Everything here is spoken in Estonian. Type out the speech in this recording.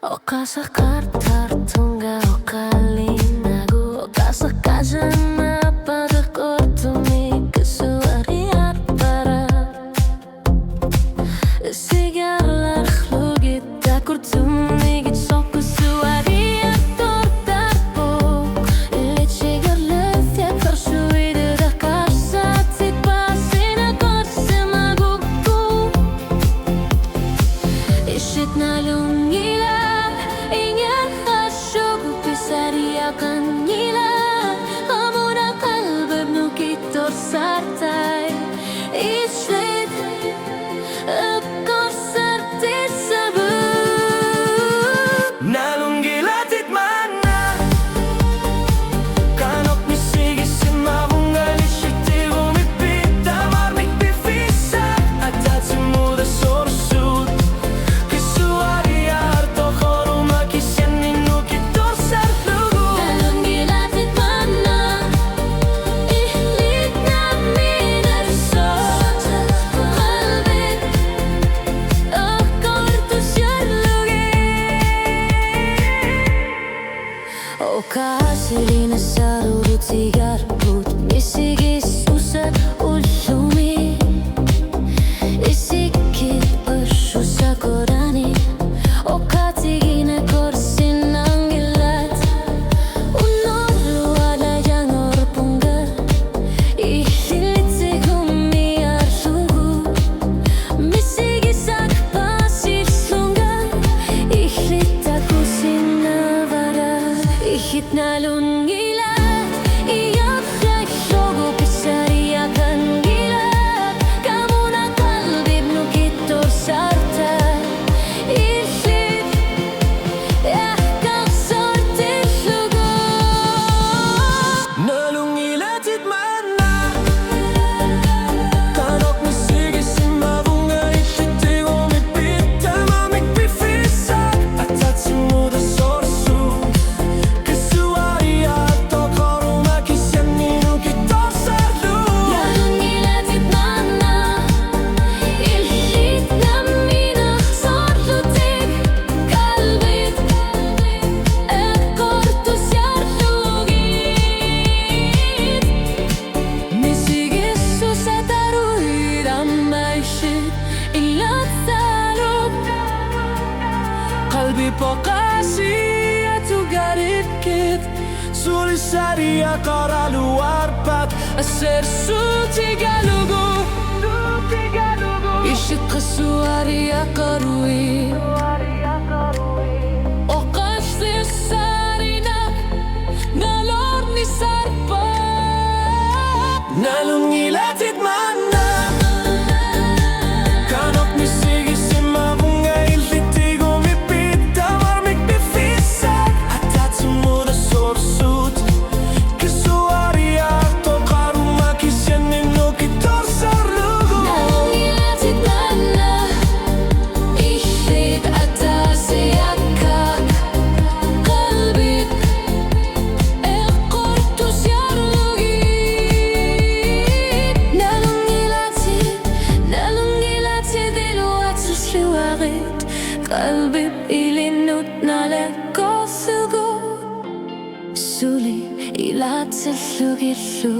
Okasakar tartunga okalinagu okasakajana pada kortumi kesuariar para sigarlar hlugit takurtumi git soku suariar tortarpo lechigarlef ya karshuide da karsati pasina korsemaguku ishitna lungila kanila amuna kalbim nukitor sartay ishlet korsarti sabu nalungilatit mana kanok misigis mavungal ishitigo mipita marmik bifisa atatsumu da sorsut kisuariar tokhoruma kisyanin nukitor sartlu Kasirina sarurut sigar put misigis usat ullumi isikit ushu sakorani okatigina korsin angilat unoru ala yangor pungar ihilitigumi arlugu misigis akpasil sungar ihlitakusinavara ihitna lungila iyakhay logo pisaria kangila kamuna kalbib nukitor sarta ihlit yahkak sorti lugo nalungilatit mana kanok misigis mavunga ishitigo mipita mamik bifisa atatsumu da sorsu qalbi pokasi atu garib kit sulisaria karalu arpat aser sutigalugu ishit qasuaria karui oqashti sarina nalor ni sarpa nalungilatit mana kanok misigis mavunga ilitigo mipita marmik bifisa atatsumu da sorsut kisuaria tokaruma kisyanin nukitor sarlugu nalungilatit mana ihlit atasiakak qalbit eqortus yarlugit nalungilatit diluatis liwarit qalbit ilinut nalekothugu suli ilatis lugillu